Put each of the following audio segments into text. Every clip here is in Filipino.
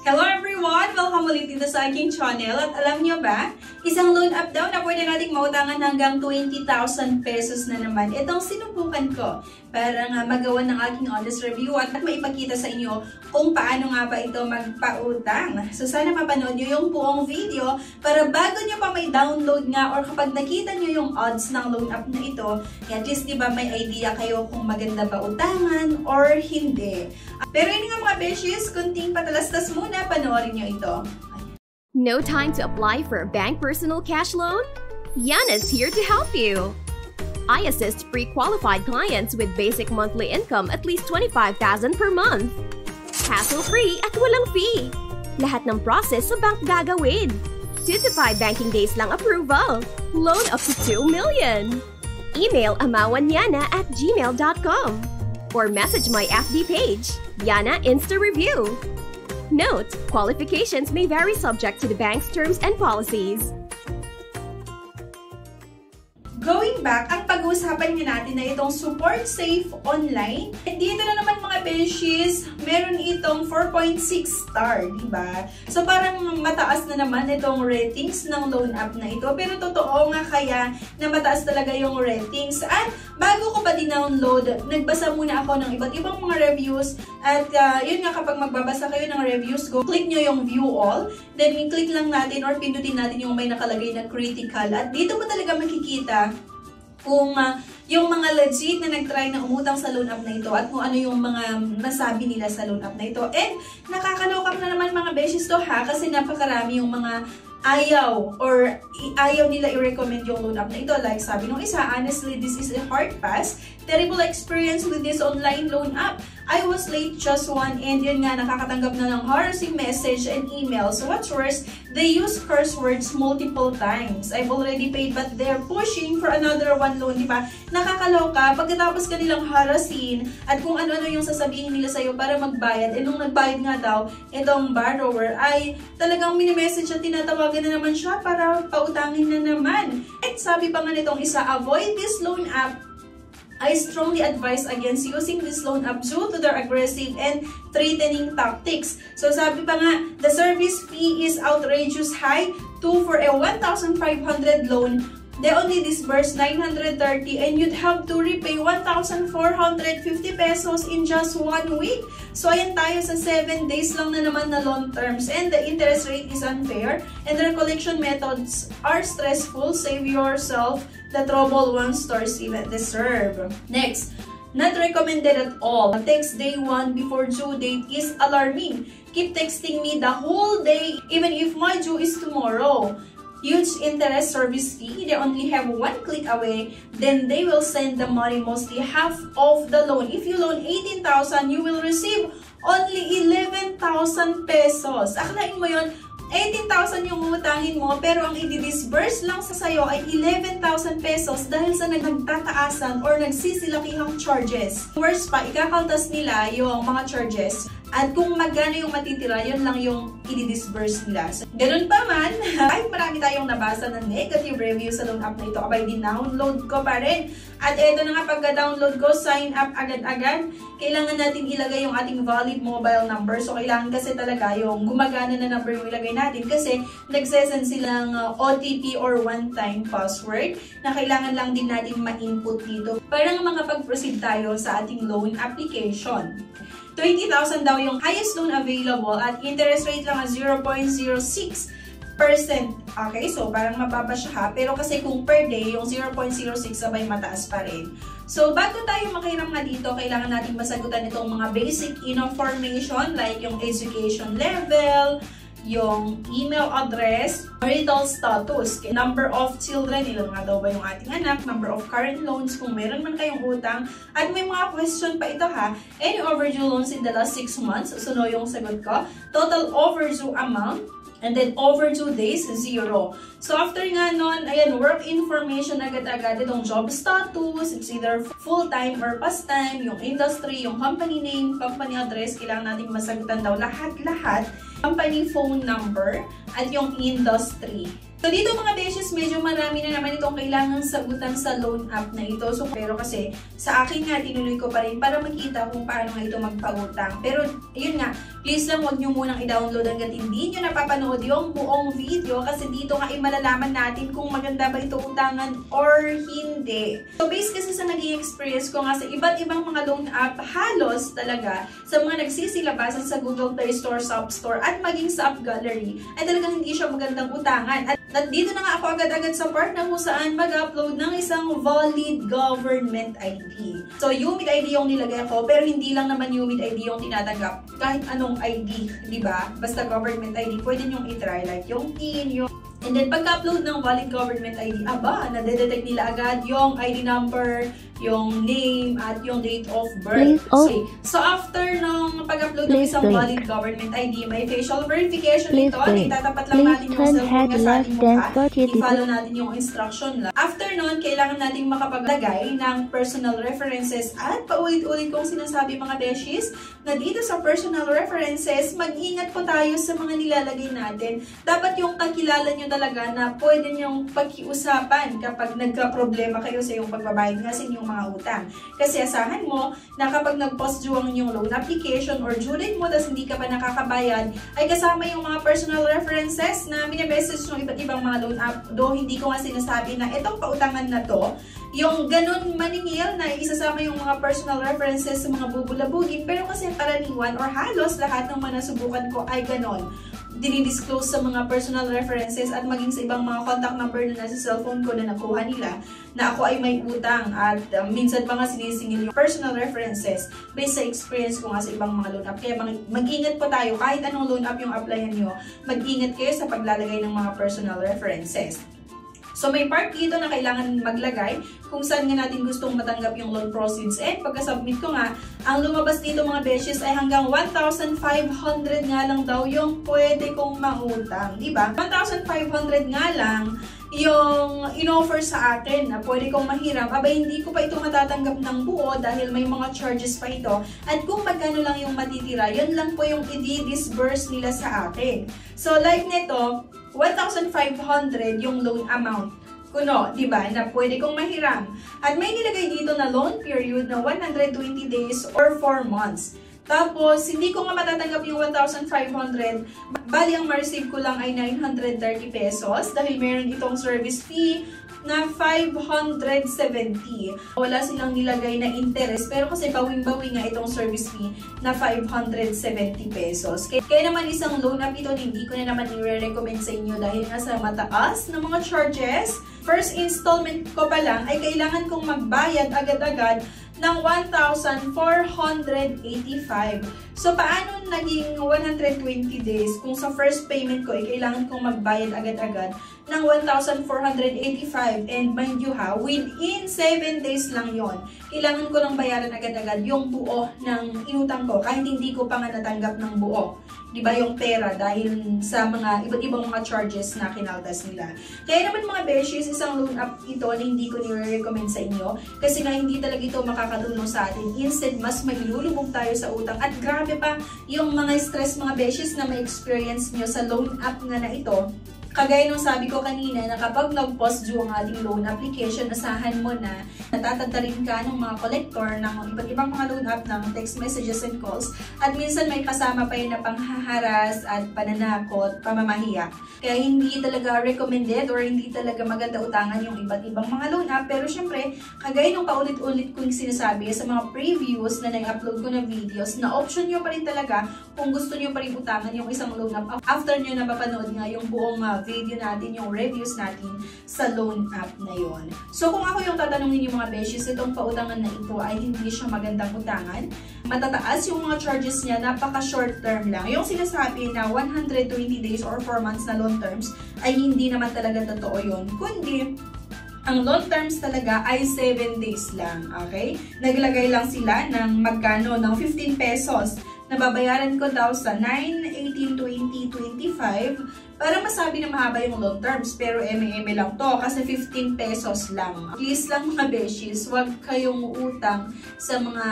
Hello everyone! Welcome ulit dito sa aking channel. At alam nyo ba, isang loan up daw na pwede nating mautangan hanggang 20,000 pesos na naman. Itong sinubukan ko para nga magawa ng aking honest review at maipakita sa inyo kung paano nga ba ito magpautang. So sana mapanood nyo yung buong video para bago nyo pa may download nga or kapag nakita nyo yung odds ng loan up na ito, at least diba may idea kayo kung maganda ba utangan or hindi. Pero yun nga mga beshies, kunting patalastas muna, panoorin nyo ito. No time to apply for a bank personal cash loan? Yana's here to help you. I assist pre-qualified clients with basic monthly income at least 25,000 per month. Hassle-free at walang fee. Lahat ng process sa bank gagawin. 2 to 5 banking days lang approval. Loan up to 2 million. Email amawanyana@gmail.com or message my FB page, Yana Insta Review. Note, qualifications may vary subject to the bank's terms and policies. Going back, ang pag-uusapan nga natin na itong Support Safe Online. And dito na naman mga beshies, meron itong 4.6 star, diba? So parang mataas na naman itong ratings ng loan app na ito. Pero totoo nga kaya na mataas talaga yung ratings. At bago ko pa din-download, nagbasa muna ako ng iba't ibang mga reviews. At yun nga, kapag magbabasa kayo ng reviews, click nyo yung view all. Then i-click lang natin or pindutin natin yung may nakalagay na critical. At dito mo talaga makikita kung yung mga legit na nag-try na umutang sa loan app na ito at kung ano yung mga nasabi nila sa loan app na ito. And nakakaloka na naman mga beshies to ha, kasi napakarami yung mga ayaw or ayaw nila i-recommend yung loan app na ito. Like sabi nung isa, honestly, this is a hard pass. Terrible experience with this online loan app. I was late just one and yun nga, nakakatanggap na ng harassing message and emails. So what's worse, they use curse words multiple times. I've already paid but they're pushing for another one loan, di ba? Nakakaloka, pagkatapos ka nilang harasin at kung ano-ano yung sasabihin nila sa'yo para magbayad. And nung nagbayad nga daw, itong borrower ay talagang mini-message at tinatawagan na naman siya para pautangin na naman. At sabi pa nga nitong isa, avoid this loan app. I strongly advise against using this loan app due to their aggressive and threatening tactics. So sabi pa nga, the service fee is outrageous high. For a 1,500 loan, they only disburse 930 and you'd have to repay 1,450 pesos in just 1 week. So ayan tayo sa 7 days lang na naman na loan terms and the interest rate is unfair and their collection methods are stressful. Save yourself the trouble one stores even deserve. Next, not recommended at all. Text day 1 before due date is alarming. Keep texting me the whole day even if my due is tomorrow. Huge interest service fee. They only have 1 click away. Then they will send the money, mostly half of the loan. If you loan 18,000, you will receive only 11,000 pesos. Akalain mo yun, 18,000 yung utangin mo, pero ang i-disburse lang sa sayo ay 11,000 pesos dahil sa nagtataasan or nagsisilakihang charges. Worst pa, ikakaltas nila yung mga charges. At kung magkano yung matitira, yun lang yung i-disburse nila. So, ganun pa man, kahit marami tayong nabasa ng negative review sa loan app na ito, abay din-download ko pa rin. At eto na nga, pagka-download ko, sign up agad-agad. Kailangan natin ilagay yung ating valid mobile number. So, kailangan kasi talaga yung gumagana na number yung ilagay natin kasi nagsesend silang OTP or one-time password na kailangan lang din natin ma-input dito para nga makapag-proceed tayo sa ating loan application. 20,000 daw yung highest loan available at interest rate lang at 0.06%. Okay, so parang mababa siya ha. Pero kasi kung per day, yung 0.06 sabay mataas pa rin. So bago tayo makiram na dito, kailangan natin masagutan itong mga basic information like yung education level, yung email address, marital status, number of children, ilan nga daw ba yung ating anak, number of current loans, kung meron man kayong utang, at may mga question pa ito ha, any overdue loans in the last 6 months, so no yung sagot ko, total overdue amount, and then overdue days, 0. So after nga nun, ayan, work information agad-agad, itong job status, it's either full-time or past-time, yung industry, yung company name, company address, kailangan natin masagutan daw lahat-lahat, company phone number, at yung industry. So dito mga beshes, medyo marami na naman itong kailangang sagutan sa loan app na ito. So pero kasi sa akin nga, tinuloy ko pa rin para makita kung paano nga ito magpautang. Pero yun nga, please lang huwag nyo munang i-download hanggat hindi nyo napapanood yung buong video kasi dito nga malalaman natin kung maganda ba ito utangan or hindi. So based kasi sa naging experience ko nga sa iba't ibang mga loan app, halos talaga sa mga nagsisilabasan sa Google Play Store, App Store at maging sa App Gallery ay talagang hindi siya magandang utangan. At dito na nga ako agad-agad sa part na kung saan mag-upload ng isang valid government ID. So, UMID ID yung nilagay ko, pero hindi lang naman UMID ID yung tinatanggap. Kahit anong ID, di ba? Basta government ID, pwede nyong i-try. Like yung PIN, yung... And then, pagka-upload ng valid government ID, nadedetect nila agad yung ID number, yung name, at yung date of birth. Okay. So, after ng pag-upload ng isang valid government ID, may facial verification ito. Itatapat lang natin yung cellphone nga sa ating mukha. I-follow natin yung instruction lang. After nun, kailangan natin makapaglagay ng personal references at paulit-ulit kong sinasabi mga beshies na dito sa personal references, mag-ingat po tayo sa mga nilalagay natin. Dapat yung kakilala nyo talaga na pwede nyong pag-iusapan kapag nagka-problema kayo sa iyong pagbabayad nga sa inyong mga utang. Kasi asahan mo na kapag nag-post due ang inyong loan application or due date mo tapos hindi ka pa nakakabayad, ay kasama yung mga personal references na minimessage ng iba't ibang mga loan app. Do hindi ko nga sinasabi na itong pautangan na to, yung ganun maningil na isasama yung mga personal references sa mga bubulabugin, pero kasi karaniwan or halos lahat ng mga nasubukan ko ay ganun. Dinidisclose sa mga personal references at maging sa ibang mga contact number na nasa cellphone ko na nakuha nila na ako ay may utang at minsan pa nga sinisingil yung personal references based sa experience ko nga sa ibang mga loan app. Kaya mag-ingat po tayo kahit anong loan app yung applyan nyo, mag-ingat kayo sa paglalagay ng mga personal references. So may part dito na kailangan maglagay kung saan nga natin gustong matanggap yung loan proceeds. And pagka-submit ko nga, ang lumabas dito mga beshes ay hanggang 1,500 nga lang daw yung pwede kong mautang. Diba? 1,500 nga lang yung in-offer sa akin na pwede kong mahiram, abay hindi ko pa ito matatanggap ng buo dahil may mga charges pa ito. At kung magkano lang yung matitira, yun lang po yung i-disburse nila sa akin. So like nito, 1,500 yung loan amount. Kuno, di ba, na pwede kong mahiram. At may nilagay dito na loan period na 120 days or 4 months. Tapos, hindi ko nga matatanggap yung 1,500. Bali, ang ma-receive ko lang ay 930 pesos dahil meron itong service fee na 570. Wala silang nilagay na interest, pero kasi bawing-bawi nga itong service fee na 570 pesos. Kaya naman isang loan app ito, hindi ko na naman i-recommend sa inyo dahil nga sa mataas na mga charges. First installment ko pa lang ay kailangan kong magbayad agad-agad ng 1,485. So, paano naging 120 days kung sa first payment ko ay kailangan kong magbayad agad-agad ng 1,485? And mind you ha, within 7 days lang yon. Kailangan ko lang bayaran agad-agad yung buo ng inutang ko kahit hindi ko pa nga natanggap ng buo. Diba yung pera dahil sa mga iba't ibang mga charges na kinaltas nila. Kaya naman mga beshies, isang loan app ito na hindi ko nire-recommend sa inyo kasi nga hindi talaga ito makakatulong sa atin. Instead, mas mailulubog tayo sa utang. At grabe pa yung mga stress mga beshies na may experience nyo sa loan app nga na ito. Kagaya nung sabi ko kanina na kapag nag-post due ang ating loan application, asahan mo na natatagtarin ka ng mga collector ng iba't ibang mga loan app ng text messages and calls at minsan may kasama pa yun na panghaharas at pananakot, pamamahiya. Kaya hindi talaga recommended or hindi talaga maganda utangan yung iba't ibang mga loan app. Pero syempre, kagaya nung paulit-ulit kong sinasabi sa mga previews na nag-upload ko na videos, na option nyo pa rin talaga kung gusto nyo pa rin utangan yung isang loan app after nyo napapanood nga yung buong video natin, yung reviews natin sa loan app na yon. So kung ako yung tatanungin yung mga beshies, itong pautangan na ito ay hindi siya magandang utangan. Matataas yung mga charges niya, napaka short term lang. Yung sinasabi na 120 days or 4 months na loan terms ay hindi naman talaga totoo yun. Kundi, ang loan terms talaga ay 7 days lang. Okay? Naglagay lang sila ng magkano, ng 15 pesos. Nababayaran ko daw sa 9, 18, 20, 25 para masabi na mahaba yung loan terms. Pero eme-eme lang to kasi 15 pesos lang. Please lang mga beshies, huwag kayong utang sa mga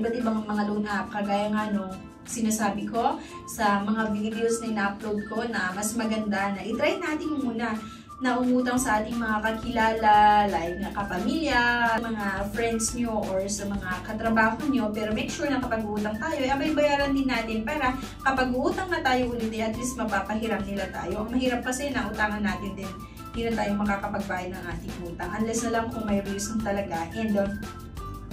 iba't ibang mga loan app. Kagaya nga nung sinasabi ko sa mga videos na ina-upload ko na mas maganda na i-try natin muna na umutang sa ating mga kakilala, like na kapamilya, mga friends nyo, or sa mga katrabaho nyo, pero make sure na kapag uutang tayo, abay bayaran din natin para kapag uutang na tayo ulit, at least mapapahiram nila tayo. Ang mahirap kasi na utangan natin din, hindi na tayo makakapagbayad ng ating utang. Unless na lang kung may reason talaga. And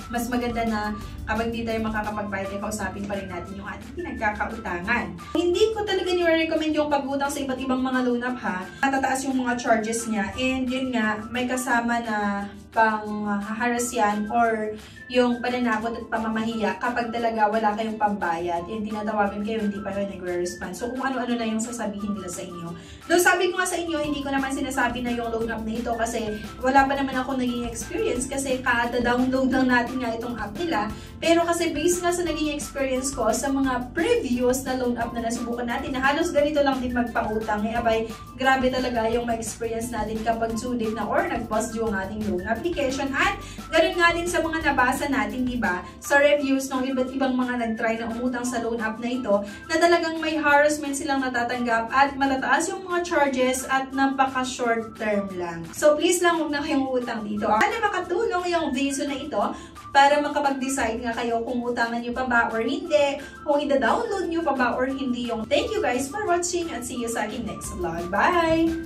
mas maganda na kapag di tayo makakapagbayad, kausapin pa rin natin yung ating pinagkakautangan. Hindi ko talaga nire-recommend yung pag-utang sa iba't ibang mga loan app ha. Matataas yung mga charges niya. And yun nga, may kasama na pang-harass yan or yung pananakot at pamamahiya kapag talaga wala kayong pambayad and tinatawagan kayo, hindi pa kayo nagre-respond. So kung ano-ano na yung sasabihin nila sa inyo. Though sabi ko nga sa inyo, hindi ko naman sinasabi na yung loan app na ito kasi wala pa naman ako naging experience kasi kada-download lang natin nga itong app nila. Pero kasi based nga sa naging experience ko sa mga previous na loan app na nasubukan natin na halos ganito lang din magpautang, abay, grabe talaga yung ma-experience natin kapag due date na or nag-pause yung ating loan application. At ganoon nga din sa mga nabasa natin, diba, sa reviews ng iba't ibang mga nag-try na umutang sa loan app na ito, na talagang may harassment silang natatanggap at matataas yung mga charges at napaka-short term lang. So please lang huwag na kayong utang dito. Sana makatulong yung video na ito para makapag-decide nga kayo kung utangan nyo pa ba or hindi, kung i-download nyo pa ba or hindi yung. Thank you guys for watching at see you sa aking next vlog. Bye!